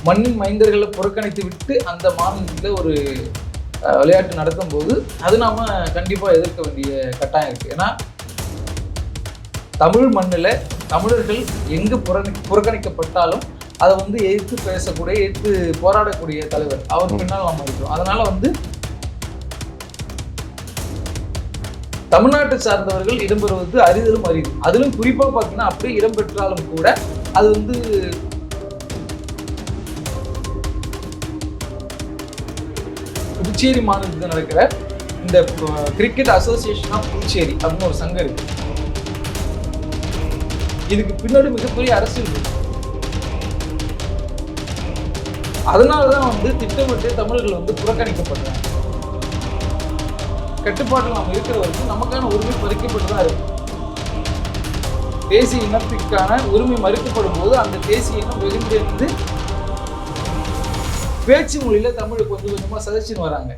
மண்ணின் மைந்தர்களை புறக்கணித்து விட்டு அந்த மாநிலத்தில் ஒரு விளையாட்டு நடத்தும் போது அது நாம கண்டிப்பாக எதிர்க்க வேண்டிய கட்டாயம் இருக்குது. ஏன்னா தமிழ் மண்ணில் தமிழர்கள் எங்கு புறக்கணிக்கப்பட்டாலும் அதை எதிர்த்து பேசக்கூடிய, எதிர்த்து போராடக்கூடிய தலைவர் அவர் பின்னால் நம்ம இருக்கிறோம். அதனால தமிழ்நாட்டை சார்ந்தவர்கள் இடம்பெறுவது அரிதலும் அரிது. அதிலும் குறிப்பாக பார்த்தீங்கன்னா அப்படியே இடம்பெற்றாலும் கூட அது புதுச்சேரி மாநிலத்தில் நடக்கிற இந்த கிரிக்கெட் அசோசியேஷன் ஆஃப் புதுச்சேரி அப்படின்னு ஒரு சங்கம் இருக்கு. இதுக்கு பின்னாடி மிகப்பெரிய அரசியல் இருக்கு. அதனாலதான் திட்டமிட்டு தமிழர்கள் புறக்கணிக்கப்படுறாங்க. கட்டுப்பாட்டில் நாம் இருக்கிற வரைக்கும் நமக்கான உரிமை பறிக்கப்பட்டுதான் இருக்கு. தேசிய இனத்திற்கான உரிமை மறுக்கப்படும் போது அந்த தேசிய இனம் வெகுண்டு பேச்சு மொழியில தமிழ் கொஞ்சம் கொஞ்சமா சதைச்சுன்னு வராங்க.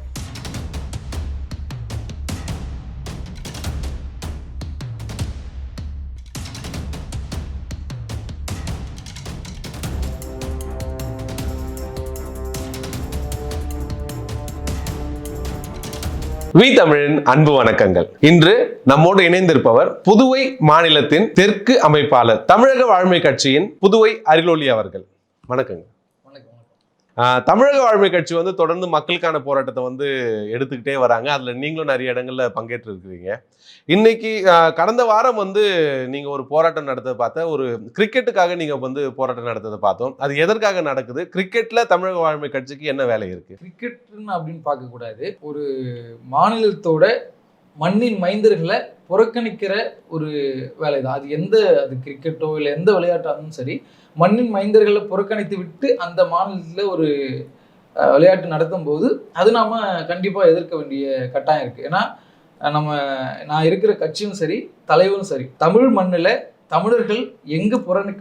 வி தமிழின் அன்பு வணக்கங்கள். இன்று நம்மோடு இணைந்திருப்பவர் புதுவை மாநிலத்தின் தெற்கு அமைப்பாளர், தமிழக வாழ்மை கட்சியின் புதுவை அருளொளி அவர்கள். வணக்கங்க. தமிழக வாழ்மை கட்சி தொடர்ந்து மக்களுக்கான போராட்டத்தை எடுத்துக்கிட்டே வராங்க. அதுல நீங்களும் நிறைய இடங்கள்ல பங்கேற்று இருக்கிறீங்க. இன்னைக்கு கடந்த வாரம் நீங்க ஒரு போராட்டம் நடத்த பார்த்த ஒரு கிரிக்கெட்டுக்காக நீங்க போராட்டம் நடத்ததை பார்த்தோம். அது எதற்காக நடக்குது? கிரிக்கெட்ல தமிழக வாழ்மை கட்சிக்கு என்ன வேலை இருக்கு? கிரிக்கெட்னு அப்படின்னு பார்க்க கூடாது. ஒரு மாநிலத்தோட மண்ணின் மைந்தர்களை புறக்கணிக்கிற ஒரு வேலை தான் அது. அது கிரிக்கெட்டோ இல்லை எந்த விளையாட்டாலும் சரி, மண்ணின் மைந்தர்களை புறக்கணித்து விட்டு அந்த மாநிலத்தில் ஒரு விளையாட்டு நடத்தும் போது அது நாம கண்டிப்பாக எதிர்க்க வேண்டிய கட்டாயம் இருக்குது. ஏன்னா நான் இருக்கிற கட்சியும் சரி, தலைவரும் சரி, தமிழ் மண்ணில் தமிழர்கள் எங்கு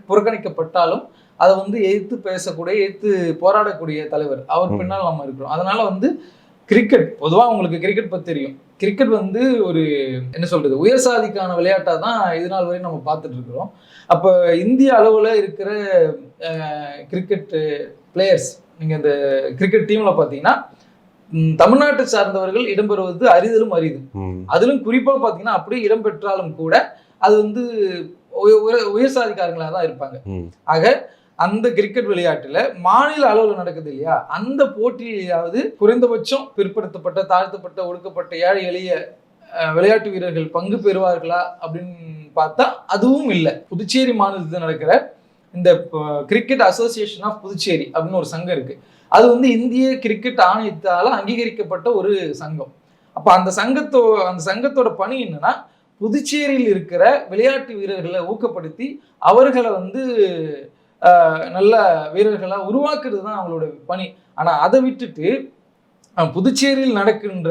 புறக்கணிக்கப்பட்டாலும் அதை எதிர்த்து பேசக்கூடிய, எதிர்த்து போராடக்கூடிய தலைவர் அவர் பின்னால் நம்ம இருக்கிறோம். அதனால கிரிக்கெட் பொதுவாக உங்களுக்கு கிரிக்கெட் பற்றி தெரியும். கிரிக்கெட் ஒரு என்ன சொல்றது, உயர் சாதிக்கான விளையாட்டாக தான் இது நாள் வரை நம்ம பார்த்துட்டு இருக்கிறோம். அப்போ இந்திய அளவில் இருக்கிற கிரிக்கெட் பிளேயர்ஸ், நீங்கள் இந்த கிரிக்கெட் டீமில் பார்த்தீங்கன்னா தமிழ்நாட்டை சார்ந்தவர்கள் இடம்பெறுவது அரிதலும் அரிது. அதிலும் குறிப்பாக பார்த்தீங்கன்னா அப்படியே இடம்பெற்றாலும் கூட அது உயர் சாதிக்காரங்களாக தான் இருப்பாங்க. ஆக அந்த கிரிக்கெட் விளையாட்டுல மாநில அளவில் நடக்குது இல்லையா, அந்த போட்டியிலாவது குறைந்தபட்சம் பிற்படுத்தப்பட்ட, தாழ்த்தப்பட்ட, ஒடுக்கப்பட்ட, ஏழை எளிய விளையாட்டு வீரர்கள் பங்கு பெறுவார்களா அப்படின்னு பார்த்தா அதுவும் இல்லை. புதுச்சேரி மாநிலத்தில் நடக்கிற இந்த கிரிக்கெட் அசோசியேஷன் ஆஃப் புதுச்சேரி அப்படின்னு ஒரு சங்கம் இருக்கு. அது இந்திய கிரிக்கெட் ஆணையத்தால் அங்கீகரிக்கப்பட்ட ஒரு சங்கம். அப்ப அந்த சங்கத்தோட பணி என்னன்னா, புதுச்சேரியில் இருக்கிற விளையாட்டு வீரர்களை ஊக்கப்படுத்தி அவர்களை நல்ல வீரர்களா உருவாக்குறது தான் அவங்களோட பணி. ஆனா அதை விட்டுட்டு புதுச்சேரியில் நடக்கின்ற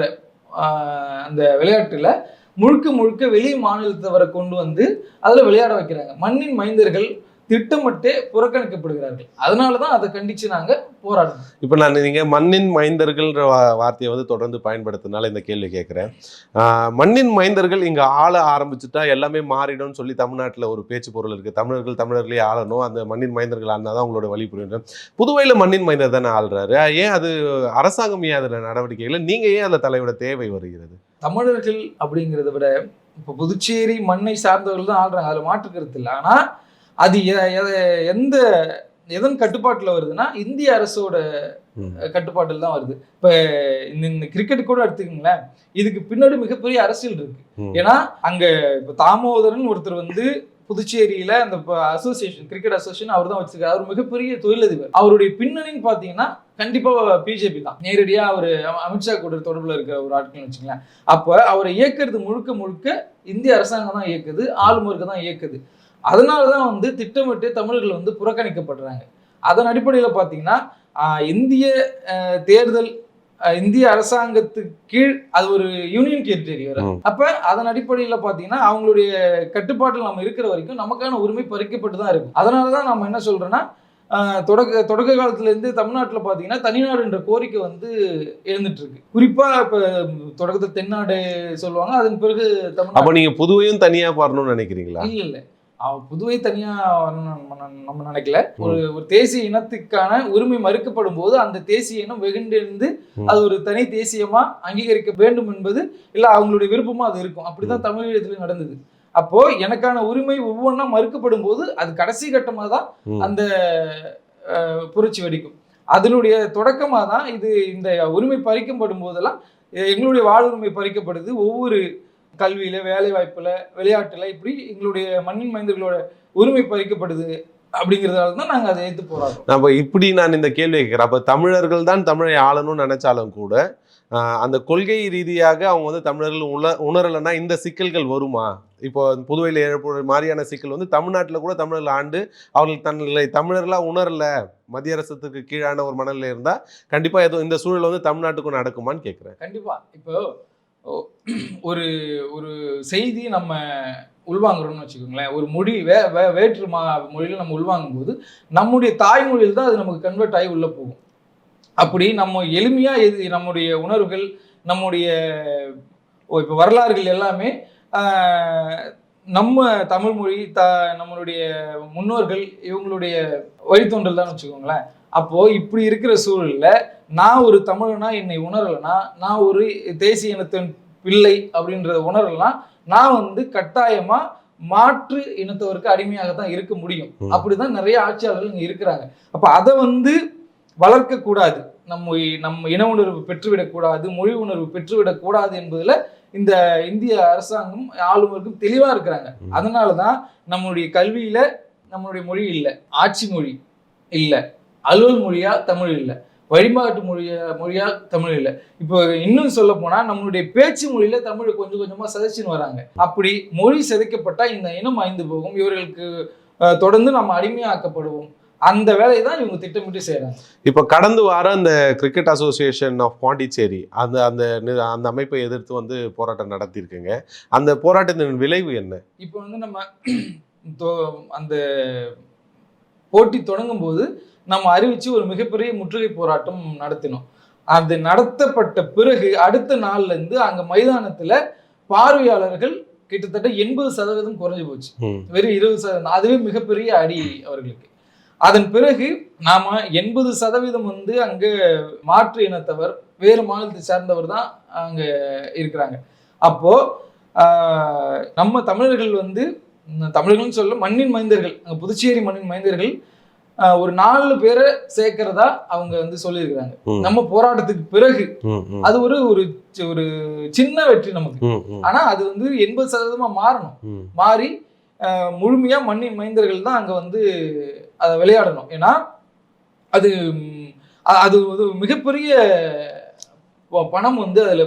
அந்த விளையாட்டுல முழுக்க வெளி மாநிலத்தவரை கொண்டு அதுல விளையாட வைக்கிறாங்க. மண்ணின் மைந்தர்கள் திட்டமிட்டே புறக்கணிக்கப்படுகிறார்கள். அதனாலதான் அதை கண்டிச்சு நாங்க போராடணும். இப்ப நீங்க மண்ணின் மைந்தர்கள்ன்ற வார்த்தையை தொடர்ந்து பயன்படுத்தினால இந்த கேள்வி கேட்கிறேன். மண்ணின் மைந்தர்கள் இங்க ஆள ஆரம்பிச்சுட்டா எல்லாமே மாறிடும் சொல்லி தமிழ்நாட்டுல ஒரு பேச்சு பொருள் இருக்கு. தமிழர்களே ஆளணும், அந்த மண்ணின் மைந்தர்கள் ஆள்னாதான் உங்களோட வழி புரியும். புதுவையில மண்ணின் மைந்தர் தானே ஆள்றாரு. ஏன் அது அரசாங்கம் ஏன் அதுல நடவடிக்கைகளை, நீங்க ஏன் அதுல தலையோட தேவை வருகிறது? தமிழர்கள் அப்படிங்கிறத விட இப்ப புதுச்சேரி மண்ணை சார்ந்தவர்கள் தான் ஆள்றாங்க, அதுல மாற்று கருத்து இல்லை. ஆனா அது எதன் கட்டுப்பாட்டுல வருதுன்னா இந்திய அரசோட கட்டுப்பாட்டில் தான் வருது. இப்ப இந்த கிரிக்கெட் கூட எடுத்துக்கீங்களேன், இதுக்கு பின்னாடி மிகப்பெரிய அரசியல் இருக்கு. ஏன்னா அங்க இப்ப தாமோதரன் ஒருத்தர் புதுச்சேரியில அந்த அசோசியேஷன், கிரிக்கெட் அசோசியேஷன் அவர் தான் வச்சிருக்காரு. அவர் மிகப்பெரிய தொழிலதிபர். அவருடைய பின்னணின்னு பாத்தீங்கன்னா கண்டிப்பா பிஜேபி தான். நேரடியா அவர் அமித்ஷா கூட தொடர்புல இருக்கிற ஒரு ஆட்கள் வச்சுக்கலாம். அப்ப அவரை இயக்குறது முழுக்க இந்திய அரசாங்கம் தான் இயக்குது, ஆளுநருக்கு தான் இயக்குது. அதனாலதான் திட்டமிட்டு தமிழர்கள் புறக்கணிக்கப்படுறாங்க. அதன் அடிப்படையில் பார்த்தீங்கன்னா இந்திய தேர்தல், இந்திய அரசாங்கத்துக்கு கீழ் அது ஒரு யூனியன் டெரிட்டரி வரும். அப்ப அதன் அடிப்படையில் பார்த்தீங்கன்னா அவங்களுடைய கட்டுப்பாட்டில் நம்ம இருக்கிற வரைக்கும் நமக்கான உரிமை பறிக்கப்பட்டு தான் இருக்கும். அதனாலதான் நம்ம என்ன சொல்றோம்னா, தொடக்க காலத்துல இருந்து தமிழ்நாட்டில் பார்த்தீங்கன்னா தனிநாடு என்ற கோரிக்கை எழுந்துட்டு இருக்கு. குறிப்பா இப்ப தொடக்கத்தில் தென்னாடு சொல்லுவாங்க, அதன் பிறகு தமிழ்நாடு. அப்ப நீங்க புதுவையும் தனியா பாடணும்னு நினைக்கிறீங்களா? இல்ல புதுவை தனியா நம்ம நினைக்கல. ஒரு தேசிய இனத்துக்கான உரிமை மறுக்கப்படும் போது அந்த தேசிய இனம் வெகுண்டெழுந்து அது ஒரு தனி தேசியமா அங்கீகரிக்க வேண்டும் என்பது இல்ல அவங்களுடைய விருப்பமா அது இருக்கும். அப்படிதான் தமிழகத்துல நடந்தது. அப்போ எனக்கான உரிமை ஒவ்வொன்றா மறுக்கப்படும் போது அது கடைசி கட்டமா தான் அந்த புரட்சி வெடிக்கும். அதனுடைய தொடக்கமா தான் இது. இந்த உரிமை பறிக்கப்படும் போதெல்லாம் எங்களுடைய வாழ்வுரிமை பறிக்கப்படுது. ஒவ்வொரு கல்வியில, வேலை வாய்ப்புல, விளையாட்டுல, இப்படி எங்களுடைய மண்ணின் மைந்தர்களோட உரிமை பறிக்கப்படுது. அப்படிங்கிறதால தான் நாங்க அதை எதிர்த்து போராடுறோம். நம்ம இப்படி நான் இந்த கேள்வி கேட்கிறேன். அப்ப தமிழர்கள் தான் தமிழை ஆளணும்னு நினைச்சாலும் கூட அந்த கொள்கை ரீதியாக அவங்க வந்து தமிழர்கள் உணரலைன்னா இந்த சிக்கல்கள் வருமா? இப்போ புதுவையில் ஏற்படுற மாதிரியான சிக்கல் வந்து தமிழ்நாட்டில் கூட தமிழர்கள் ஆண்டு அவர்கள் தன்னை தமிழர்களாக உணரல, மத்திய அரசுக்கு கீழான ஒரு மனநிலை இருந்தால் கண்டிப்பாக எதுவும் இந்த சூழல் வந்து தமிழ்நாட்டுக்கும் நடக்குமான்னு கேட்குறேன். கண்டிப்பா. இப்போ ஒரு ஒரு செய்தி நம்ம உள்வாங்குறோம்னு வச்சுக்கோங்களேன். ஒரு மொழி வேற்று மொழியில் நம்ம உள்வாங்கும் போது நம்முடைய தாய்மொழியில் தான் அது நமக்கு கன்வெர்ட் ஆகி உள்ள போகும். அப்படி நம்ம எளிமையா நம்முடைய உணர்வுகள், நம்முடைய இப்போ வரலாறுகள் எல்லாமே நம்ம தமிழ் மொழி நம்மளுடைய முன்னோர்கள் இவங்களுடைய வழித்தோன்றல் தான் வச்சுக்கோங்களேன். அப்போ இப்படி இருக்கிற சூழல்ல நான் ஒரு தமிழனா என்னை உணரலைன்னா, நான் ஒரு தேசிய இனத்தின் பிள்ளை அப்படின்றத உணரலைன்னா, நான் வந்து கட்டாயமா மாற்று இனத்தவருக்கு அடிமையாக தான் இருக்க முடியும். அப்படிதான் நிறைய ஆட்சியாளர்கள் இங்க இருக்கிறாங்க. அப்ப அதை வந்து வளர்க்க கூடாது, நம்ம இன உணர்வு பெற்றுவிடக்கூடாது, மொழி உணர்வு பெற்றுவிடக்கூடாது என்பதுல இந்த இந்திய அரசாங்கம் ஆளுநருக்கும் தெளிவா இருக்கிறாங்க. அதனாலதான் நம்மளுடைய கல்வியில நம்மளுடைய மொழி இல்லை, ஆட்சி மொழி இல்லை, அலுவல் மொழியா தமிழ் இல்லை, வழிபாட்டு மொழியா தமிழ் இல்லை. இப்போ இன்னும் சொல்ல போனா நம்மளுடைய பேச்சு மொழியில தமிழ் கொஞ்சம் கொஞ்சமா சிதைச்சுன்னு வராங்க. அப்படி மொழி சிதைக்கப்பட்டா இந்த இனம் அழிந்து போகும், இவர்களுக்கு தொடர்ந்து நம்ம அடிமையாக்கப்படுவோம். அந்த வேலையை தான் இவங்க திட்டமிட்டு செய்யறாங்க. இப்போ கடந்த வாரம் இந்த கிரிக்கெட் அசோசியேஷன் ஆஃப் பாண்டிச்சேரி அந்த அந்த அந்த அமைப்பை எதிர்த்து வந்து போராட்டம் நடத்தியிருக்குங்க. அந்த போராட்டத்தின் விளைவு என்ன? இப்போ வந்து நம்ம அந்த போட்டி தொடங்கும் போது நம்ம அறிவிச்சு ஒரு மிகப்பெரிய முற்றுகை போராட்டம் நடத்தினோம். அது நடத்தப்பட்ட பிறகு அடுத்த நாள்ல இருந்து அங்க மைதானத்துல பார்வையாளர்கள் கிட்டத்தட்ட 80% குறைஞ்சு போச்சு. வெறும் 20%. அதுவே மிகப்பெரிய அடி அவர்களுக்கு. அதன் பிறகு நாம 80% வந்து அங்க மாற்று இனத்தவர், வேறு மாநிலத்தை சார்ந்தவர் தான் அங்க இருக்கிறாங்க. அப்போ நம்ம தமிழர்கள் வந்து தமிழர்கள்னு சொல்ல மண்ணின் மைந்தர்கள், புதுச்சேரி மண்ணின் மைந்தர்கள் ஒரு 4 பேரை சேர்க்கிறதா அவங்க வந்து சொல்லியிருக்கிறாங்க. நம்ம போராட்டத்துக்கு பிறகு அது ஒரு ஒரு சின்ன வெற்றி நமக்கு. ஆனா அது வந்து 80% மாறணும். மாறி முழுமையா மண்ணின் மைந்தர்கள் தான் அங்க வந்து அதை விளையாடணும். ஏன்னா அது அது மிகப்பெரிய பணம் வந்து அதுல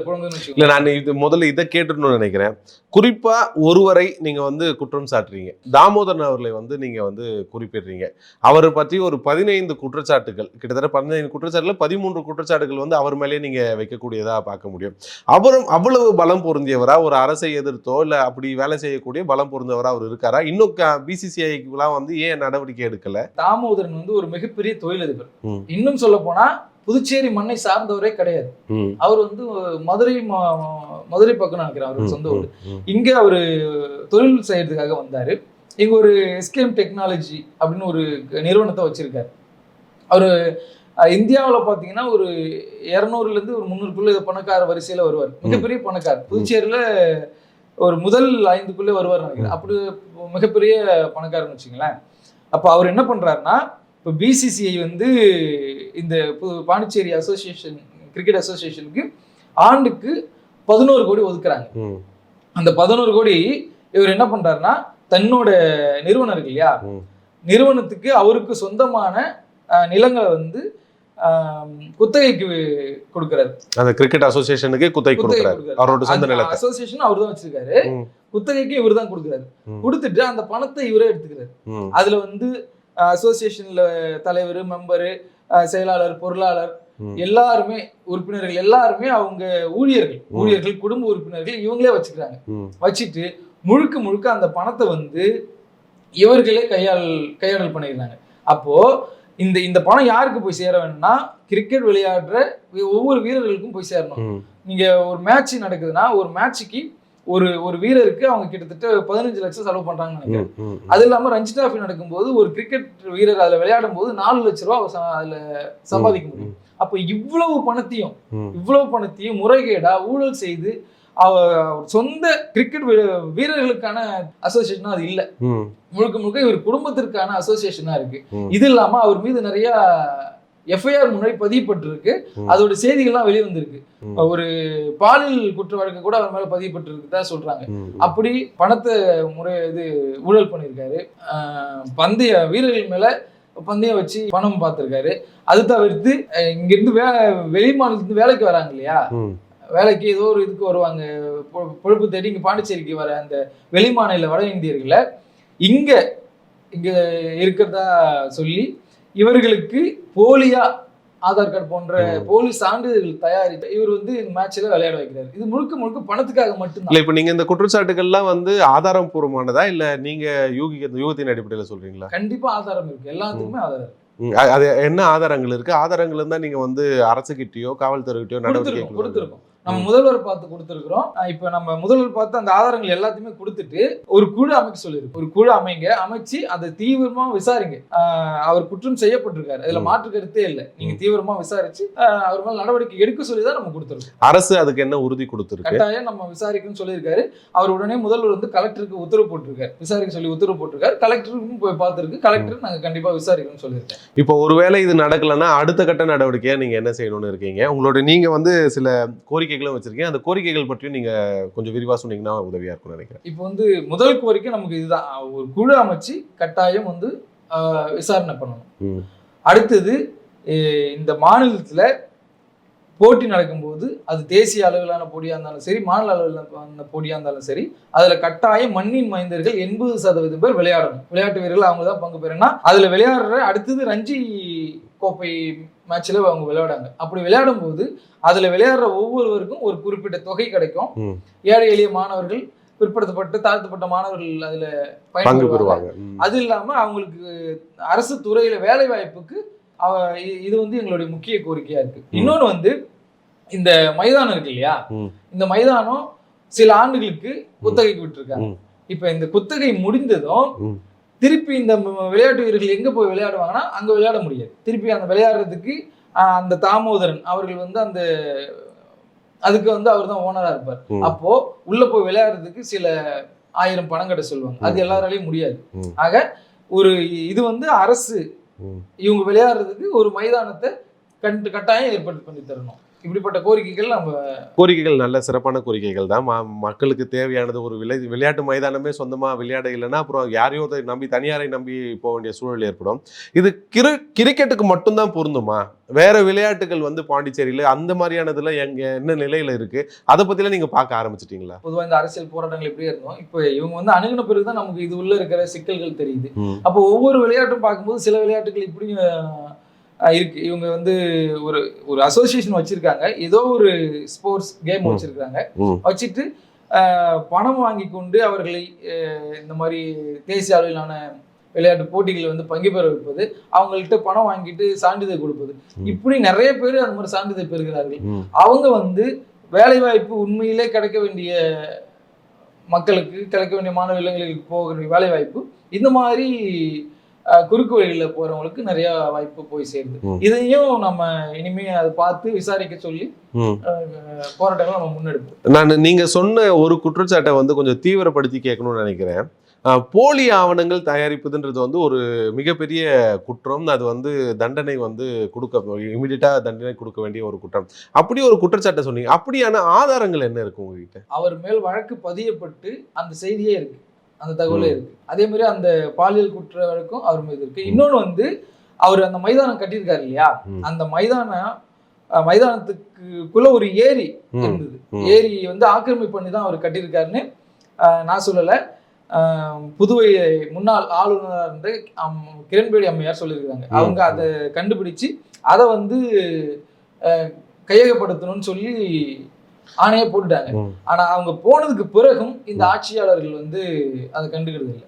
இல்ல. நான் முதல்ல இதை கேட்டுன்னு நினைக்கிறேன். குறிப்பா ஒருவரை நீங்க வந்து குற்றம் சாட்டுறீங்க, தாமோதரன் அவர்களை வந்து நீங்க வந்து குறிப்பிடுறீங்க. அவரை பற்றி ஒரு 15 குற்றச்சாட்டுகள், கிட்டத்தட்ட 15 குற்றச்சாட்டுல 13 குற்றச்சாட்டுகள் வந்து அவர் மேலே நீங்க வைக்கக்கூடியதா பார்க்க முடியும். அவரும் அவ்வளவு பலம் பொருந்தியவரா, ஒரு அரசை எதிர்த்தோ இல்ல அப்படி வேலை செய்யக்கூடிய பலம் பொருந்தவரா அவர் இருக்காரா? இன்னும் பிசிசிஐக்குலாம் வந்து ஏன் நடவடிக்கை எடுக்கல? தாமோதரன் வந்து ஒரு மிகப்பெரிய தொழிலதிபர். இன்னும் சொல்ல போனா புதுச்சேரி மண்ணை சார்ந்தவரே கிடையாது. அவர் வந்து மதுரை பக்கம் நினைக்கிறார் அவருக்கு சொந்த ஊர். இங்க அவரு தொழில் செய்யறதுக்காக வந்தாரு. இங்க ஒரு எஸ்கேம் டெக்னாலஜி அப்படின்னு ஒரு நிறுவனத்தை வச்சிருக்காரு. அவரு இந்தியாவில் பார்த்தீங்கன்னா ஒரு 200ல இருந்து ஒரு 300க்குள்ள பணக்கார வரிசையில வருவார். மிகப்பெரிய பணக்காரர். புதுச்சேரியில ஒரு முதல் 5க்குள்ளே வருவார் நினைக்கிறேன். அப்படி மிகப்பெரிய பணக்காரன்னு வச்சுங்களேன். அப்ப அவர் என்ன பண்றாருன்னா, இப்போ பிசிசிஐ வந்து இந்த பாண்டிச்சேரி அசோசியேஷன், கிரிக்கெட் அசோசியேஷனுக்கு ஆண்டுக்கு 11 கோடி ஒதுக்குறாங்க. அந்த 11 கோடி இவர் என்ன பண்றாருன்னா, தன்னோட நிறுவனம் இருக்கு இல்லையா, நிறுவனத்துக்கு அவருக்கு சொந்தமான நிலங்களை வந்து குத்தகைக்கு கொடுக்கிறாரு. அந்த கிரிக்கெட் அசோசியேஷனுக்கு குத்தகை கொடுக்கிறாரு. அவரோட சொந்த நிலத்தை அசோசியேஷன் அவர் தான் வச்சிருக்காரு. குத்தகைக்கு இவர் தான் கொடுக்கிறாரு. கொடுத்துட்டு அந்த பணத்தை இவரே எடுத்துக்கிறாரு. அதுல வந்து அசோசியேஷன்ல தலைவர், மெம்பரு, செயலாளர், பொருளாளர் எல்லாருமே, உறுப்பினர்கள் எல்லாருமே அவங்க ஊழியர்கள், குடும்ப உறுப்பினர்கள் இவங்களே வச்சுக்கிறாங்க. வச்சுட்டு முழுக்க முழுக்க அந்த பணத்தை வந்து இவர்களே கையாடல் பண்ணிடுறாங்க. அப்போ இந்த பணம் யாருக்கு போய் சேர வேணும்னா, கிரிக்கெட் விளையாடுற ஒவ்வொரு வீரர்களுக்கும் போய் சேரணும். நீங்க ஒரு மேட்ச் நடக்குதுன்னா ஒரு மேட்சுக்கு ஒரு ஒரு வீரருக்கு அவங்க கிட்டத்தட்ட 15 லட்சம் செலவு பண்றாங்கன்னு நினைக்கிறேன். அது இல்லாம ரஞ்சி டிராஃபி நடக்கும்போது ஒரு கிரிக்கெட் வீரர் அதுல விளையாடும் போது 4 லட்ச ரூபா அதுல சம்பாதிக்க முடியும். அப்ப இவ்வளவு பணத்தையும் முறைகேடா ஊழல் செய்து சொந்த கிரிக்கெட் வீரர்களுக்கான அசோசியேஷனா அது இல்ல, முழுக்க முழுக்க இவர் குடும்பத்திற்கான அசோசியேஷனா இருக்கு. இது இல்லாம அவர் மீது நிறைய எஃப்ஐஆர் முன்னாடி பதியப்பட்டிருக்கு. அதோட செய்திகள்லாம் வெளிவந்திருக்கு. ஒரு பாலியல் குற்ற வழக்கு கூட அவர் மேல பதியப்பட்டிருக்குதா சொல்றாங்க. அப்படி பணத்தை ஊழல் பண்ணியிருக்காரு. பந்தய வீரர்கள் மேல பந்தயம் வச்சு பணம் பார்த்திருக்காரு. அது தவிர்த்து இங்கிருந்து வெளி மாநிலத்திலிருந்து வேலைக்கு வராங்க இல்லையா, வேலைக்கு ஏதோ ஒரு இதுக்கு வருவாங்க, பொழுப்பு தேடி இங்க பாண்டிச்சேரிக்கு வர அந்த வெளிமாநில வட இந்தியர்களை இங்க இருக்கிறதா சொல்லி இவர்களுக்கு போலியா ஆதார் கார்டு போன்ற போலி சான்றிதழ்கள் தயாரித்து இவர் இந்த மேட்ச்ல விளையாட வைக்கிறாரு. இது முழுக்க முழுக்க பணத்துக்காக மட்டும்தான். இப்ப நீங்க இந்த குற்றச்சாட்டுகள்லாம் ஆதாரப்பூர்வமானதா இல்ல நீங்க யூகத்தின் அடிப்படையில சொல்றீங்களா? கண்டிப்பா ஆதாரம் இருக்கு, எல்லாத்துக்குமே ஆதாரம் இருக்கு. அது என்ன ஆதாரங்கள் இருக்கு? ஆதாரங்கள் இருந்தா நீங்க அரசுகிட்டயோ காவல்துறைகிட்டயோ நடவடிக்கை கொடுத்திருக்கோம். நம்ம முதல்வர் பார்த்து கொடுத்திருக்கிறோம். இப்ப நம்ம முதல்வர் பார்த்து அந்த ஆதாரங்கள் எல்லாத்தையுமே கொடுத்துட்டு ஒரு குழு அமைக்க சொல்லியிருக்கு. ஒரு குழு அமைச்சு அதை தீவிரமா விசாரிங்க. அவர் குற்றம் செய்யப்பட்டிருக்காரு, அதுல மாற்று கருத்தே இல்லை. நீங்க தீவிரமா விசாரிச்சு அவர் மேல நடவடிக்கை எடுக்க சொல்லிதான் நம்ம கொடுத்திருக்கோம். அரசு அதுக்கு என்ன உறுதி கொடுத்திருக்கு? கட்டாயம் நம்ம விசாரிக்கணும்னு சொல்லியிருக்காரு. அவர் உடனே முதல்வர் கலெக்டருக்கு உத்தரவு போட்டிருக்காரு, விசாரிக்க சொல்லி உத்தரவு போட்டிருக்காரு. கலெக்டருக்கும் போய் பார்த்திருக்கு. கலெக்டர் நாங்க கண்டிப்பா விசாரிக்கணும்னு சொல்லியிருக்கேன். இப்போ ஒருவேளை இது நடக்கலன்னா அடுத்த கட்ட நடவடிக்கையா நீங்க என்ன செய்யணும்னு இருக்கீங்க? உங்களோட நீங்க சில கோரிக்கைகளும் வச்சிருக்கீங்க. அந்த கோரிக்கைகள் பற்றியும் நீங்க கொஞ்சம் விரிவா சொன்னீங்கன்னா உதவியா இருக்கும்னு நினைக்கிறேன். இப்போ முதல் கோரிக்கை நமக்கு இதுதான், ஒரு குழு அமைச்சு கட்டாயம் விசாரணை பண்ணணும். அடுத்தது இந்த மாநிலத்துல போட்டி நடக்கும்போது அது தேசிய அளவிலான போட்டியா இருந்தாலும் சரி, மாநில அளவிலான போட்டியா இருந்தாலும் சரி, அதுல கட்டாயம் மண்ணின் மைந்தர்கள் 80% பேர் விளையாடணும். விளையாட்டு வீரர்கள் அவங்க தான் பங்கு பெறனா. அதுல விளையாடுற அடுத்தது ரஞ்சி கோப்பை மேட்ச்ல அவங்க விளையாடாங்க. அப்படி விளையாடும் போது அதுல விளையாடுற ஒவ்வொருவருக்கும் ஒரு குறிப்பிட்ட தொகை கிடைக்கும். ஏழை எளிய மாணவர்கள், பிற்படுத்தப்பட்ட தாழ்த்தப்பட்ட மாணவர்கள் அதுல பயன்பெறுவாங்க. அது இல்லாம அவங்களுக்கு அரசு துறையில வேலை வாய்ப்புக்கு இது எங்களுடைய முக்கிய கோரிக்கையா இருக்கு. இன்னொன்னு இந்த மைதானம் இருக்கு இல்லையா, இந்த மைதானம் சில ஆண்டுகளுக்கு குத்தகைக்கு விட்டுருக்காங்க. இப்ப இந்த குத்தகை முடிந்ததும் திருப்பி இந்த விளையாட்டு வீரர்கள் எங்க போய் விளையாடுவாங்கன்னா அங்க விளையாட முடியாது. திருப்பி அந்த விளையாடுறதுக்கு அந்த தாமோதரன் அவர்கள் அந்த அதுக்கு அவர் தான் ஓனரா இருப்பார். அப்போ உள்ள போய் விளையாடுறதுக்கு சில 1000 பணம் கட்ட சொல்லுவாங்க. அது எல்லாராலையும் முடியாது. ஆக இது அரசு இவங்க விளையாடுறதுக்கு ஒரு மைதானத்தை கட்டாயம் ஏற்பாடு பண்ணி தரணும். இப்படிப்பட்ட கோரிக்கைகள் நல்ல சிறப்பான கோரிக்கைகள் தான். மக்களுக்கு தேவையானது ஒரு விளையாட்டு மைதானமே சொந்தமா விளையாட இல்லைன்னா அப்புறம் யாரையோ நம்பி தனியாரை நம்பி போக வேண்டிய சூழல் ஏற்படும். இது கிரிக்கெட்டுக்கு மட்டும்தான் பொருந்துமா? வேற விளையாட்டுகள் பாண்டிச்சேரியில அந்த மாதிரியானதுல என்ன நிலையில இருக்கு? அதை பத்திலாம் நீங்க பார்க்க ஆரம்பிச்சிட்டீங்களா? பொதுவாக இந்த அரசியல் போராட்டங்கள் எப்படி இருந்தோம், இப்போ இவங்க அணுகுன பிறகுதான் நமக்கு இது உள்ள இருக்கிற சிக்கல்கள் தெரியுது. அப்போ ஒவ்வொரு விளையாட்டும் பார்க்கும்போது சில விளையாட்டுகள் இப்படி இருக்கு. இவங்க ஒரு ஒரு அசோசியேஷன் வச்சிருக்காங்க, ஏதோ ஒரு ஸ்போர்ட்ஸ் கேம் வச்சிருக்காங்க. வச்சுட்டு பணம் வாங்கி கொண்டு அவர்களை இந்த மாதிரி தேசிய அளவிலான விளையாட்டு போட்டிகள் பங்கு பெற வைப்பது, அவங்கள்ட்ட பணம் வாங்கிட்டு சான்றிதழ் கொடுப்பது, இப்படி நிறைய பேர் அந்த மாதிரி சான்றிதழ் பெறுகிறார்கள். அவங்க வேலை வாய்ப்பு உண்மையிலே கிடைக்க வேண்டிய மக்களுக்கு, கிடைக்க வேண்டிய மாணவ இளைஞர்களுக்கு போக வேண்டிய வேலை வாய்ப்பு இந்த மாதிரி குறுக்கு வழியில போறவங்களுக்கு நிறைய வாய்ப்பு போய் சேருது. இதையும் நம்ம இனிமே அதை பார்த்து விசாரிக்க சொல்லி போராட்டங்களை நம்ம முன்னெடுப்போம். நீங்க சொன்ன ஒரு குற்றச்சாட்டை கொஞ்சம் தீவிரப்படுத்தி கேட்கணும்னு நினைக்கிறேன். போலி ஆவணங்கள் தயாரிப்பதுன்றது ஒரு மிகப்பெரிய குற்றம். அது தண்டனை இமிடியேட்டா தண்டனை கொடுக்க வேண்டிய ஒரு குற்றம். அப்படி ஒரு குற்றச்சாட்டை சொன்னீங்க. அப்படியான ஆதாரங்கள் என்ன இருக்கு உங்ககிட்ட? அவர் மேல் வழக்கு பதியப்பட்டு அந்த செய்தியே இருக்கு, அந்த தகவலே இருக்கு. அதே மாதிரி அந்த பாலியல் குற்ற வழக்கும் அவர் மீது இருக்கு. இன்னொன்னு அவர் அந்த மைதானம் கட்டியிருக்காரு இல்லையா, அந்த மைதானத்துக்குள்ள ஒரு ஏரி இருந்தது. ஏரி ஆக்கிரமிப்பு பண்ணி தான் அவர் கட்டியிருக்காருன்னு நான் சொல்லல, புதுவை முன்னாள் ஆளுநராக இருந்த கிரண்பேடி அம்மையார் சொல்லியிருக்காங்க. அவங்க அதை கண்டுபிடிச்சு அதை கையகப்படுத்தணும்னு சொல்லி ஆணையே போட்டுட்டாங்க. ஆனா அவங்க போனதுக்கு பிறகும் இந்த ஆட்சியாளர்கள் வந்து அதை கண்டுக்கிறது இல்லை.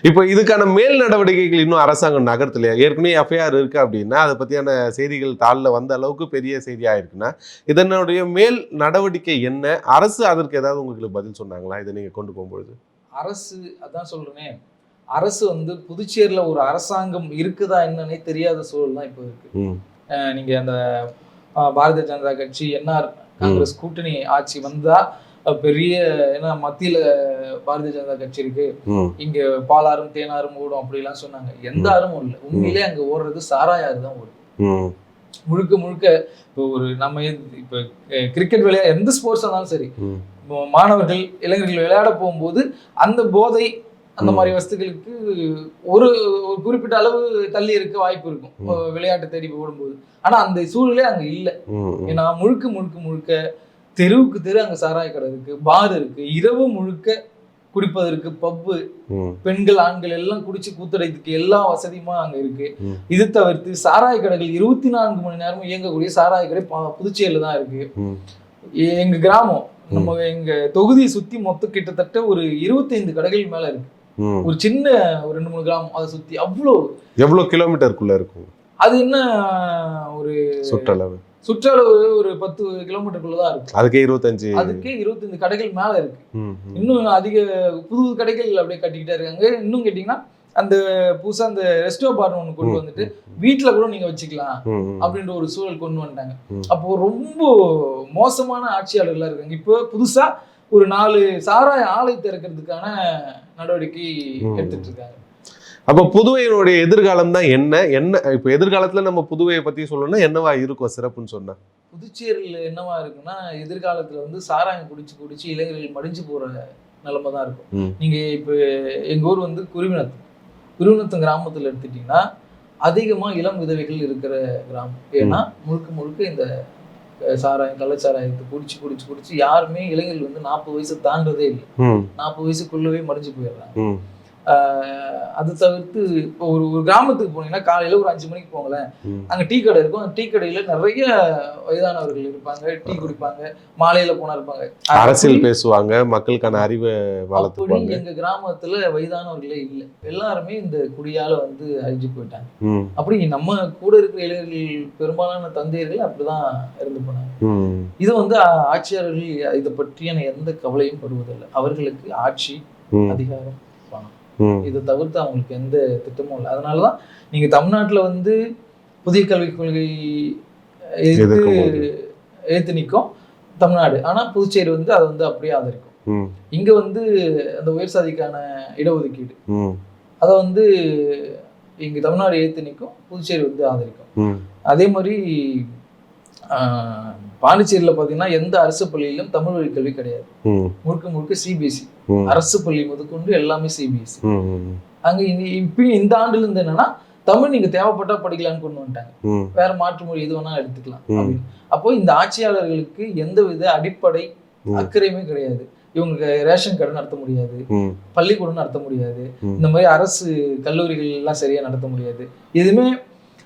இப்போ இதுக்கான மேல் நடவடிக்கைகள் இன்னும் அரசாங்கம் நகர்த்தலையா? ஏற்கனவே எஃப்ஐஆர் இருக்கு அப்படின்னா அதை பத்தியான செய்திகள் தாளில் வந்த அளவுக்கு பெரிய செய்தியா இருக்குன்னா இதனுடைய மேல் நடவடிக்கை என்ன? அரசு அதற்கு ஏதாவது உங்களுக்கு பதில் சொன்னாங்களா இதை நீங்க கொண்டு போகும்பொழுது? அரசு அதான் சொல்றேனே, அரசு வந்து புதுச்சேரியில ஒரு அரசாங்கம் இருக்குதா என்னன்னே தெரியாத சூழல் தான் இப்போ இருக்கு. நீங்க அந்த பாரதிய ஜனதா கட்சி என்ஆர் காங்கிரஸ் கூட்டணி ஆட்சி வந்தா பெரிய, ஏன்னா மத்தியில பாரதிய ஜனதா கட்சி இருக்கு, இங்க பாலாறும் தேனாரும் ஓடும் அப்படிலாம் சொன்னாங்க. எந்த ஆறும் இல்லை. உண்மையிலே அங்க ஓடுறது சாராயாறு தான் ஓடும். முழுக்க முழுக்க இப்போ ஒரு நம்ம இப்ப கிரிக்கெட் விளையாட எந்த ஸ்போர்ட்ஸ் இருந்தாலும் சரி, மாணவர்கள் இளைஞர்கள் விளையாட போகும்போது அந்த போதை அந்த மாதிரி வஸ்துக்களுக்கு ஒரு குறிப்பிட்ட அளவு தள்ளி இருக்க வாய்ப்பு இருக்கும் விளையாட்டு தேடி ஓடும்போது. ஆனா அந்த சூழலே அங்க இல்லை. ஏன்னா முழுக்க முழுக்க முழுக்க தெருவுக்கு தெரு அங்க சாராய கடை இருக்கு, பார் இருக்கு, இரவு முழுக்க குடிப்பதற்கு பப்பு, பெண்கள் ஆண்கள் எல்லாம் குடிச்சு கூத்தடைறதுக்கு எல்லா வசதியுமா அங்க இருக்கு. இது தவிர்த்து சாராய கடைகள் 24 மணி நேரமும் இயங்கக்கூடிய சாராய கடை புதுச்சேரியில தான் இருக்கு. எங்க கிராமம், நம்ம எங்க தொகுதியை சுத்தி மொத்தம் கிட்டத்தட்ட ஒரு 25 கடைகள் மேல இருக்கு. ஒரு சின்ன ஒரு 2-3 கிராமம் அதை சுத்தி எவ்வளவு கிலோமீட்டருக்குள்ள இருக்கும்? அது என்ன ஒரு சுற்றளவு ஒரு 10 கிலோமீட்டருக்குள்ளதான் இருக்கு. அதுக்கே 25 கடைகள் மேல இருக்கு. இன்னும் அதிக புது கடைகள் அப்படியே கட்டிக்கிட்டே இருக்காங்க. இன்னும் கேட்டீங்கன்னா அந்த புதுசா அந்த ரெஸ்டோ பார்னு ஒண்ணு கொண்டு வந்துட்டு வீட்டுல கூட நீங்க வச்சுக்கலாம் அப்படின்ற ஒரு சூழல் கொண்டு வந்துட்டாங்க. அப்போ ரொம்ப மோசமான ஆட்சியாளர்களா இருக்காங்க. இப்போ புதுசா ஒரு 4 சாராய ஆலை திறக்கிறதுக்கான நடவடிக்கை எடுத்துட்டு இருக்காங்க. அப்ப புதுவையினுடைய எதிர்காலம் தான் என்ன இப்ப எதிர்காலத்துல நம்ம புதுவையை பத்தி சொல்லணும்னா என்னவா இருக்கும் சிறப்புன்னு சொன்னா? புதுச்சேரியில என்னவா இருக்குன்னா எதிர்காலத்துல வந்து சாராயம் குடிச்சு இளைஞர்கள் மடிஞ்சு போற நிலைமை தான் இருக்கும். நீங்க இப்ப எங்க ஊர் வந்து குருவினத்தம் கிராமத்துல எடுத்துட்டீங்கன்னா அதிகமா இளம் விதவைகள் இருக்கிற கிராமம். ஏன்னா முழுக்க முழுக்க இந்த சாராயம் கள்ளச்சாராயத்தை குடிச்சு யாருமே இளைஞர்கள் வந்து 40 வயசு தாண்டதே இல்லை. 40 வயசுக்குள்ளவே மடிஞ்சு போயிடுறாங்க. அது தவிர்த்து இப்போ ஒரு கிராமத்துக்கு போனீங்கன்னா காலையில ஒரு 5 மணிக்கு போங்களேன், அங்க டீ கடை இருக்கும். அந்த டீ கடையில நிறைய வயதானவர்கள் இருப்பாங்க, டீ குடிப்பாங்க, மாலையில போனா இருப்பாங்க, அரசியல் பேசுவாங்க, மக்களுக்கான அறிவை வளர்த்துப்பாங்க. எங்க கிராமத்துல வயதானவர்களே இல்லை, எல்லாருமே இந்த குடியால வந்து அழிஞ்சு போயிட்டாங்க. அப்படி நம்ம கூட இருக்கிற இளைஞர்கள் பெரும்பாலான தந்தையர்கள் அப்படிதான் இருந்து போனாங்க. இது வந்து ஆட்சியாளர்கள் இதை பற்றியான எந்த கவலையும் படுவதில்லை. அவர்களுக்கு ஆட்சி, அதிகாரம், பணம், இதை தவிர்த்து அவங்களுக்கு எந்த திட்டமும் இல்லை. அதனாலதான் நீங்க தமிழ்நாட்டுல வந்து புதிய கல்விக் கொள்கை ஏத்து நிற்கும் தமிழ்நாடு. ஆனா புதுச்சேரி வந்து அதை வந்து அப்படியே ஆதரிக்கும். இங்க வந்து அந்த உயர் சாதிக்கான இடஒதுக்கீடு அதை வந்து இங்க தமிழ்நாடு ஏத்து நிற்கும், புதுச்சேரி வந்து ஆதரிக்கும். அதே மாதிரி பாண்டிச்சேரியில பாத்தீங்கன்னா எந்த அரசு பள்ளியிலும் தமிழ் வழி கல்வி கிடையாது. முழுக்க முழுக்க சிபிஎஸ்சி, அரசு பள்ளி முதற்கொண்டு எல்லாமே சிபிஎஸ்சி. அங்க இப்பயும் இந்த ஆண்டுல இருந்து என்னன்னா தமிழ் நீங்க தேவைப்பட்டா படிக்கலாம்னு கொண்டு வந்துட்டாங்க. வேற மாற்று மொழி எது வேணா எடுத்துக்கலாம் அப்படின்னு. அப்போ இந்த ஆட்சியாளர்களுக்கு எந்த வித அடிப்படை அக்கறையுமே கிடையாது. இவங்க ரேஷன் கடை நடத்த முடியாது, பள்ளிக்கூடம் நடத்த முடியாது, இந்த மாதிரி அரசு கல்லூரிகள் எல்லாம் சரியா நடத்த முடியாது. எதுவுமே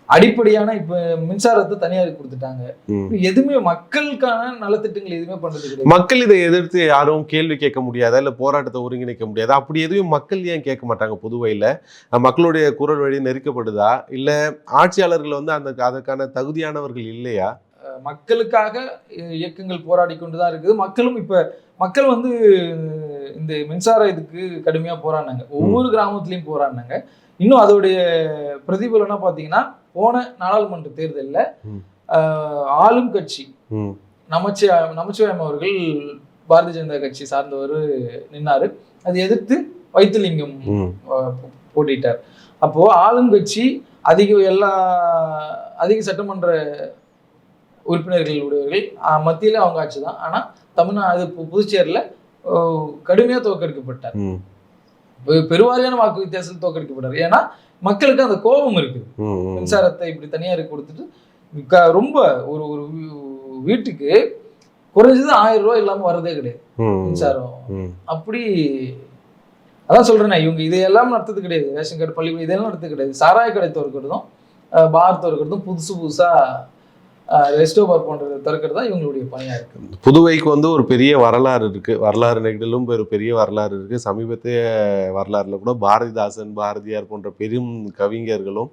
அடிப்படையான இப்ப மின்சாரத்தை தனியாருக்கு கொடுத்துட்டாங்க. எதுவுமே மக்களுக்கான நலத்திட்டங்கள் எதுவுமே பண்றது கிடையாது. மக்கள் இதை எதிர்த்து யாரும் கேள்வி கேட்க முடியாதா, இல்ல போராட்டத்தை ஒருங்கிணைக்க முடியாதா? அப்படி எதுவும் மக்கள் ஏன் கேட்க மாட்டாங்க? புதுவையில மக்களுடைய குரல் வழி நெருக்கப்படுதா, இல்ல ஆட்சியாளர்கள் வந்து அதற்கான தகுதியானவர்கள் இல்லையா? மக்களுக்காக இயக்கங்கள் போராடி கொண்டுதான் இருக்குது. மக்கள் வந்து இந்த மின்சார இதுக்கு கடுமையா போராடினாங்க. ஒவ்வொரு கிராமத்திலையும் போராடினாங்க. இன்னும் அதோடைய பிரதிபலனா பாத்தீங்கன்னா போன நாடாளுமன்ற தேர்தலில் ஆளும் கட்சி நமச்சிவாயம் அவர்கள் பாரதிய ஜனதா கட்சி சார்ந்தவர் நின்னாரு. அதை எதிர்த்து வைத்திலிங்கம் போட்டிட்டார். அப்போ ஆளும் கட்சி அதிக சட்டமன்ற உறுப்பினர்கள் உடையவர்கள், மத்தியில அவங்க ஆட்சி தான். ஆனா தமிழ்நாடு புதுச்சேரியில கடுமையா தோற்கடிக்கப்பட்டார். பெருவாரியான வாக்கு வித்தியாசத்தில் தோற்கடிக்கப்பட்டார். ஏன்னா மக்களுக்கு அந்த கோபம் இருக்குது. மின்சாரத்தை இப்படி தனியாருக்கு கொடுத்துட்டு ரொம்ப ஒரு வீட்டுக்கு குறைஞ்சது 1000 ரூபாய் இல்லாம வர்றதே கிடையாது மின்சாரம். அப்படி அதான் சொல்றேன், இவங்க இதையெல்லாம் நடத்தது கிடையாது. ரேஷன் கார்டு, பள்ளிக்கூடம் இதெல்லாம் நடத்தது கிடையாது. சாராய கடை தோற்கிறதும் பார் தோற்கிறதும் புதுசா ரெஸ்டோபார் போன்றதை தடுக்கிறது தான் இவங்களுடைய பணியா இருக்கு. புதுவைக்கு வந்து ஒரு பெரிய வரலாறு இருக்கு, வரலாறு நெகிலும் ஒரு பெரிய வரலாறு இருக்கு. சமீபத்திய வரலாறுல கூட பாரதிதாசன், பாரதியார் போன்ற பெரும் கவிஞர்களும்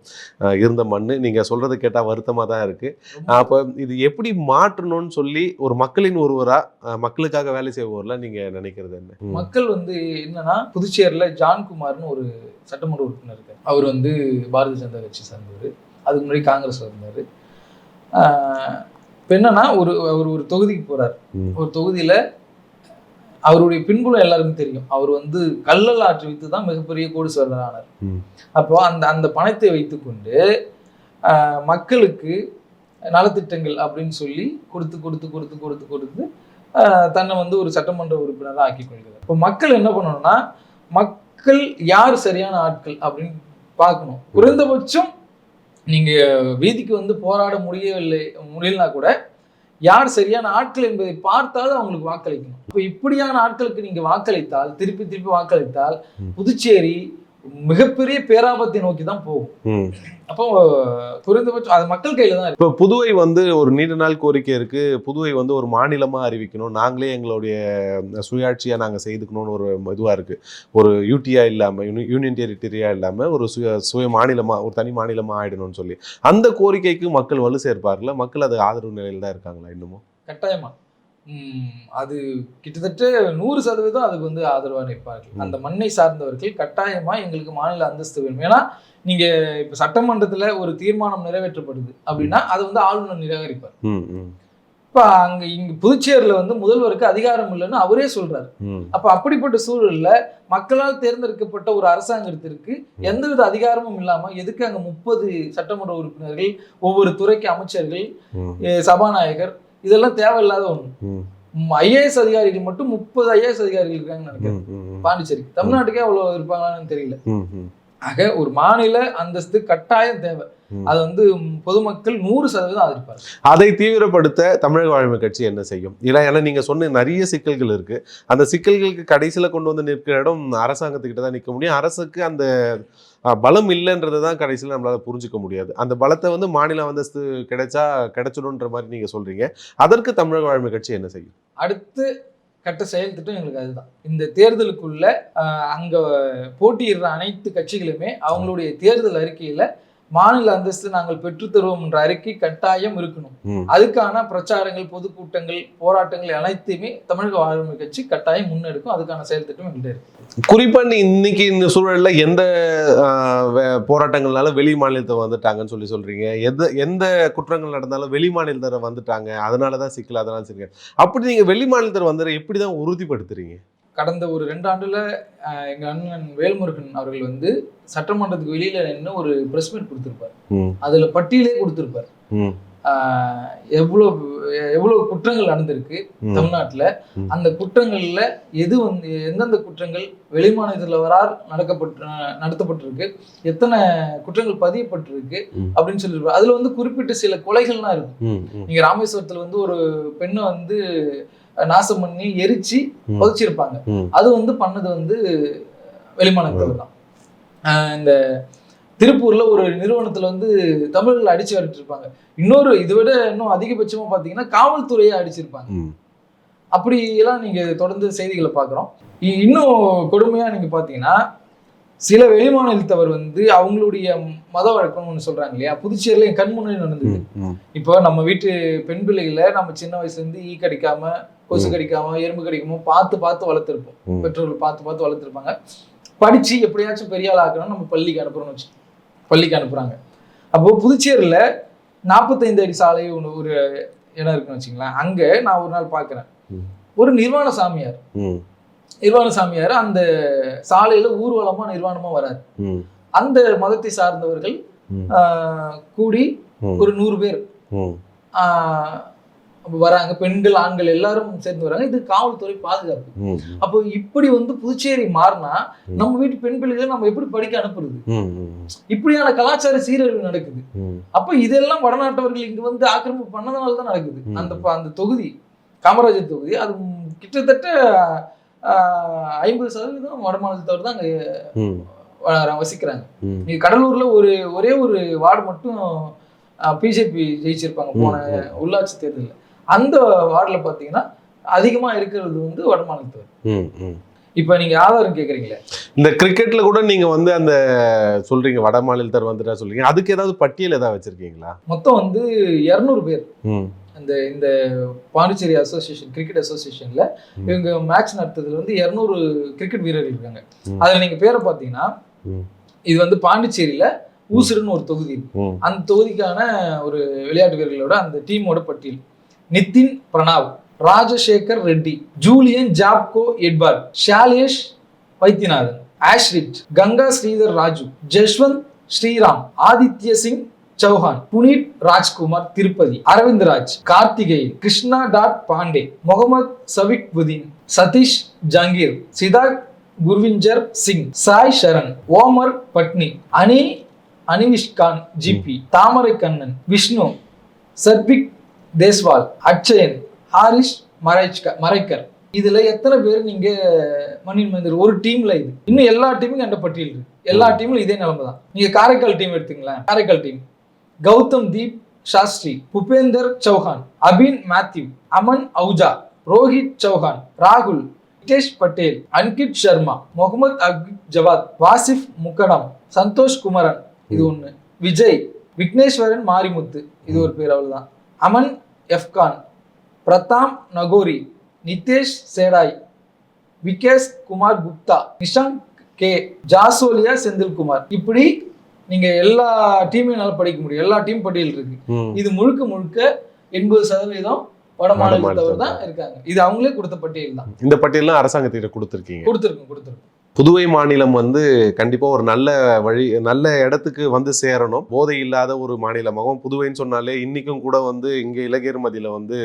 இருந்த மண்ணு. நீங்க சொல்றதை கேட்டா வருத்தமா தான் இருக்கு. அப்ப இது எப்படி மாற்றணும்னு சொல்லி ஒரு மக்களின் ஒருவரா, மக்களுக்காக வேலை செய்பவர்ல நீங்க நினைக்கிறது என்ன? மக்கள் வந்து என்னன்னா, புதுச்சேரியில ஜான்குமார்னு ஒரு சட்டமன்ற உறுப்பினர் இருக்காரு. அவர் வந்து பாரதிய ஜனதா கட்சி சார்ந்தவர். அதுக்கு முன்னாடி காங்கிரஸ்ல இருந்தாரு. இப்போ என்னன்னா, அவர் ஒரு தொகுதிக்கு போறார். ஒரு தொகுதியில அவருடைய பின்புலம் எல்லாருக்கும் தெரியும். அவர் வந்து கள்ளல் ஆற்றி வைத்து தான் மிகப்பெரிய கோடீஸ்வரர் ஆனார். அப்போ அந்த பணத்தை வைத்துக்கொண்டு மக்களுக்கு நலத்திட்டங்கள் அப்படின்னு சொல்லி கொடுத்து தன்னை வந்து ஒரு சட்டமன்ற உறுப்பினராக ஆக்கி கொள்கிறார். இப்போ மக்கள் என்ன பண்ணணும்னா, மக்கள் யார் சரியான ஆட்கள் அப்படின்னு பார்க்கணும். குறைந்தபட்சம் நீங்க வீதிக்கு வந்து போராட முடியலனா கூட யார் சரியான ஆட்கள் என்பதை பார்த்தாலும் அவங்களுக்கு வாக்களிக்கணும். இப்போ இப்படியான ஆட்களுக்கு நீங்க வாக்களித்தால், திருப்பி வாக்களித்தால் புதுச்சேரி மிகப்பெரிய பேராபத்தை நோக்கி தான் போகும். அப்போ குறைந்தபட்சம் அது மக்கள் கையில தான் இருக்கு. இப்போ புதுவை வந்து ஒரு நீண்ட நாள் கோரிக்கை இருக்கு. புதுவை வந்து ஒரு மாநிலமா அறிவிக்கணும், நாங்களே எங்களுடைய சுயாட்சியா நாங்க செய்துக்கணும்னு ஒரு இதுவா இருக்கு. ஒரு யூடியா இல்லாம, யூனியன் டெரிட்டரியா இல்லாம ஒரு சுய மாநிலமா, ஒரு தனி மாநிலமா ஆயிடணும்னு சொல்லி அந்த கோரிக்கைக்கு மக்கள் வலு சேர்ப்பார்ல? மக்கள் அது ஆதரவு நிலையில் தான் இருக்காங்களா இன்னமும்? கட்டாயமா அது கிட்டத்தட்ட 100% அதுக்கு வந்து ஆதரவா நிற்பார்கள். அந்த மண்ணை சார்ந்தவர்கள் கட்டாயமா எங்களுக்கு மாநில அந்தஸ்து வேணும். ஏன்னா நீங்க இப்ப சட்டமன்றத்துல ஒரு தீர்மானம் நிறைவேற்றப்படுது அப்படின்னா அது வந்து ஆளுநர் நிராகரிப்பார். இப்ப இங்க புதுச்சேரியில வந்து முதல்வருக்கு அதிகாரம் இல்லைன்னு அவரே சொல்றாரு. அப்ப அப்படிப்பட்ட சூழல்ல மக்களால் தேர்ந்தெடுக்கப்பட்ட ஒரு அரசாங்கத்திற்கு எந்தவித அதிகாரமும் இல்லாம எதுக்கு அங்க 30 சட்டமன்ற உறுப்பினர்கள், ஒவ்வொரு துறைக்கு அமைச்சர்கள், சபாநாயகர், இதெல்லாம் தேவையில்லாத ஒண்ணு. IAS அதிகாரிகள் மட்டும் 30 IAS அதிகாரிகள் இருக்காங்கன்னு நினைக்கிறேன் பாண்டிச்சேரி. தமிழ்நாட்டுக்கே அவ்வளவு இருப்பாங்களான்னு தெரியல. ஆக ஒரு மாநில அந்தஸ்து கட்டாயம் தேவை. அது வந்து பொதுமக்கள் 100% ஆதரிப்பார். அதை தீவிரப்படுத்த தமிழக வாழ்மை கட்சி என்ன செய்யும்? ஏன்னா நீங்க சொன்ன நிறைய சிக்கல்கள் இருக்கு. அந்த சிக்கல்களுக்கு கடைசியில கொண்டு வந்து நிற்கிற இடம் அரசாங்கத்துக்கிட்ட தான் நிற்க முடியும். அரசுக்கு அந்த பலம் இல்லைன்றதை தான் கடைசியில் நம்மளால புரிஞ்சுக்க முடியாது. அந்த பலத்தை வந்து மாநில அந்தஸ்து கிடைச்சிடும்ன்ற மாதிரி நீங்க சொல்றீங்க. அதற்கு தமிழக வாழ்மை கட்சி என்ன செய்யும்? அடுத்து கட்ட செயல் திட்டம் எங்களுக்கு அதுதான். இந்த தேர்தலுக்குள்ள அங்க போட்டியிடுற அனைத்து கட்சிகளுமே அவங்களுடைய தேர்தல் அறிக்கையில மாநில அந்தஸ்து நாங்கள் பெற்றுத்தருவோம் என்ற அறிக்கை கட்டாயம் இருக்கணும். அதுக்கான பிரச்சாரங்கள், பொதுக்கூட்டங்கள், போராட்டங்கள் அனைத்தையுமே தமிழக வாழ்மை கட்சி கட்டாயம் முன்னெடுக்கும். அதுக்கான செயல் திட்டம் எங்கிட்ட இருக்கு. குறிப்பா இன்னைக்கு இந்த சூழல்ல எந்த போராட்டங்கள்னால வெளி மாநிலத்தை வந்துட்டாங்கன்னு சொல்றீங்க? எந்த குற்றங்கள் நடந்தாலும் வெளி மாநிலத்தை வந்துட்டாங்க, அதனாலதான் சிக்கல், அதனால சிக்கல். அப்படி நீங்க வெளி மாநிலத்தை வந்ததை எப்படிதான் உறுதிப்படுத்துறீங்க? கடந்த ஒரு 2 ஆண்டுல எங்க அண்ணன் வேல்முருகன் அவர்கள் வந்து சட்டமன்றத்துக்கு வெளியில நின்று ஒரு பிரஸ் மீட் கொடுத்திருப்பார். அதுல பட்டியலே கொடுத்திருப்பார். எவ்வளவு குற்றங்கள் நடந்திருக்கு தமிழ்நாட்டுல. அந்த குற்றங்கள்ல எந்தெந்த குற்றங்கள் வெளிமாநிலத்திலவரால் நடத்தப்பட்டிருக்கு, எத்தனை குற்றங்கள் பதியப்பட்டிருக்கு அப்படின்னு சொல்லிருப்பாரு. அதுல வந்து குறிப்பிட்ட சில கொலைகள்லாம் இருக்கும். நீங்க ராமேஸ்வரத்துல வந்து ஒரு பெண்ணை வந்து நாசம் பண்ணி எரிச்சு புதைச்சிருப்பாங்க. அது வந்து பண்ணது வந்து வெளிமாநிலத்தவர் தான். இந்த திருப்பூர்ல ஒரு நிறுவனத்துல வந்து தமிழர்கள் அடிச்சு வரட்டு இருப்பாங்க. இதை விட இன்னும் அதிகபட்சமா பாத்தீங்கன்னா காவல்துறையை அடிச்சிருப்பாங்க. அப்படி எல்லாம் நீங்க தொடர்ந்து செய்திகளை பாக்குறோம். இன்னும் கொடுமையா நீங்க பாத்தீங்கன்னா சில வெளிமாநிலத்தவர் வந்து அவங்களுடைய மத வழக்கம்னு ஒண்ணு சொல்றாங்க இல்லையா, புதுச்சேரியில என் கண் முன்னாடி நடந்தது. இப்போ நம்ம வீட்டு பெண் பிள்ளைகளை நம்ம சின்ன வயசுல இருந்து ஈ கடிக்காம, கொசு கடிக்காம, எறும்பு கடிக்காம பார்த்து வளர்த்துருப்போம். பெற்றோர்கள் பார்த்து வளர்த்துருப்பாங்க. படிச்சு எப்படியாச்சும் பெரிய ஆள் ஆக்கணும் நம்ம பள்ளிக்கு அனுப்புறாங்க. அப்போ புதுச்சேரியில 45 அடி சாலை ஒரு இடம் இருக்குன்னு வச்சுங்களேன். அங்க நான் ஒரு நாள் பாக்குறேன், ஒரு நிர்வாண சாமியார் அந்த சாலையில ஊர்வலமா நிர்வாணமா வராது. அந்த மதத்தை சார்ந்தவர்கள் கூடி ஒரு 100 பேர் வராங்க. பெண்கள், ஆண்கள் எல்லாரும் சேர்ந்து வராங்க. இது காவல்துறை பாதுகாப்பு. அப்போ இப்படி வந்து புதுச்சேரி மாறினா நம்ம வீட்டு பெண் பிள்ளைகளை நம்ம எப்படி படிக்க அனுப்புறது? இப்படியான கலாச்சார சீரழிவு நடக்குது. அப்ப இதெல்லாம் வடநாட்டவர்கள் இங்க வந்து ஆக்கிரமிப்பு பண்ணதுனாலதான் நடக்குது. அந்த தொகுதி, காமராஜர் தொகுதி, அது கிட்டத்தட்ட 50% வடமாநிலத்தவர் தான் அங்க வசிக்கிறாங்க. நீங்க கடலூர்ல ஒரே ஒரு வார்டு மட்டும் பிஜேபி ஜெயிச்சிருப்பாங்க போன உள்ளாட்சி தேர்தலில். அந்த வார்டில் பார்த்தீங்கன்னா அதிகமா இருக்கிறது வந்து வட மாநிலத்தவர். இப்ப நீங்க ஆதாரம் கேக்குறீங்களே, இந்த கிரிக்கெட்ல கூட நீங்க வந்து அந்த சொல்றீங்க வட மாநிலத்தர் வந்துட்டா சொல்றீங்க, அதுக்கு ஏதாவது பட்டியல் ஏதாவது வச்சிருக்கீங்களா? மொத்தம் வந்து 200 பேர் இந்த பாண்டிச்சேரி அசோசியேஷன், கிரிக்கெட் அசோசியேஷன்ல இவங்க மேட்ச் நடத்துறதுல வந்து 200 கிரிக்கெட் வீரர்கள் இருக்காங்க. அதுல நீங்க பேரை பாத்தீங்கன்னா, இது வந்து பாண்டிச்சேரியில ஊசுடுன்னு ஒரு தொகுதி இருக்கு. அந்த தொகுதிக்கான ஒரு விளையாட்டு வீரர்களோட அந்த டீமோட பட்டியல்: நிதின் பிரணாவ், ராஜசேகர் ரெட்டி, ஜூலியன் ஜாப்கோ எட்வர்ட், ஷாலேஷ் வைத்தியநாதன், ஆஷ்ரிட், கங்கா ஸ்ரீதர் ராஜு, ஜஸ்வந்த் ஸ்ரீராம், ஆதித்ய சிங் சௌஹான், புனீத் ராஜ்குமார் திருப்பதி, அரவிந்த் ராஜ், கார்த்திகேயன், கிருஷ்ணா டாட் பாண்டே, முகமது சவிக்வுதீன், சதீஷ் ஜங்கீர், சிதாக் குர்விஞ்சர் சிங், சாய் சரண், ஓமர் பட்னி, அனிவிஷ்கான் ஜிபி, தாமரை கண்ணன், விஷ்ணு, சத்விக் தேஸ்வால், அட்சயன், ஹாரிஷ் மரைக்கர். இதுல எத்தனை பேர் நீங்க மண்ணின் மைந்தர் ஒரு டீம்ல? இது இன்னும் எல்லா டீமும் அந்த பட்டியல் இருக்கு. எல்லா டீமும் இதே நிலைமை தான். நீங்க காரைக்கால் டீம் எடுத்துங்களேன். காரைக்கால் டீம் கௌதம் தீப் சாஸ்திரி, புபேந்தர் சௌஹான், அபின் மேத்யூ, அமன் அவுஜா, ரோஹித் சௌஹான், ராகுல், நிதேஷ் பட்டேல், அன்கிட் சர்மா, முகமது அக்வித் ஜவாத், வாசிஃப் முக்கடம், சந்தோஷ் குமரன், இது ஒண்ணு, விஜய், விக்னேஸ்வரன் மாரிமுத்து, இது ஒரு பேர், அவ்வளவுதான். அமன் எஃப்கான், பிரதாம் நகோரி, நிதேஷ் சேடாய், விகேஷ் குமார் குப்தா, நிஷாங்க் கே, ஜாசோலியா செந்தில்குமார். இப்படி நீங்க எல்லா டீமையும் நல்லா படிக்க முடியும். எல்லா டீம் பட்டியல் இருக்கு. இது முழுக்க 80% வட மாநிலத்தவர் தான் இருக்காங்க. இது அவங்களே கொடுத்த பட்டியல் தான். இந்த பட்டியல் அரசாங்கத்திட்ட கொடுத்துருக்கோம். புதுவை மாநிலம் வந்து கண்டிப்பா ஒரு நல்ல இடத்துக்கு வந்து சேரணும். போதை இல்லாத ஒரு மாநிலமாகவும் புதுவைன்னு சொன்னாலே இன்னைக்கும் கூட வந்து இங்க இலங்கையர் மதியில வந்து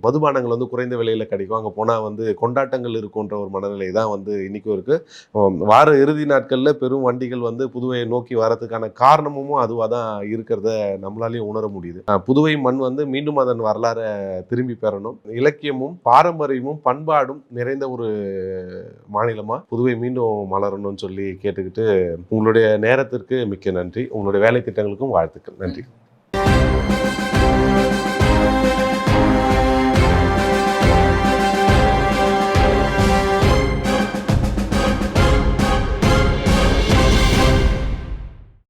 மதுபானங்கள் வந்து குறைந்த விலையில கிடைக்கும். அங்க போனா வந்து கொண்டாட்டங்கள் இருக்குன்ற ஒரு மனநிலை தான் வந்து இன்னைக்கும் இருக்கு. வார இறுதி நாட்கள்ல பெரும் வண்டிகள் வந்து புதுவையை நோக்கி வரதுக்கான காரணமும் அதுவாக தான் இருக்கிறத நம்மளாலையும் உணர முடியுது. புதுவை மண் வந்து மீண்டும் அதன் வரலாறை திரும்பி பெறணும். இலக்கியமும் பாரம்பரியமும் பண்பாடும் நிறைந்த ஒரு மாநிலமா புதுவை மீண்டும் மலரணும்னு சொல்லி கேட்டுக்கிட்டு, உங்களுடைய நேரத்திற்கு மிக்க நன்றி. உங்களுடைய வேலை திட்டங்களுக்கும் வாழ்த்துக்கள். நன்றி.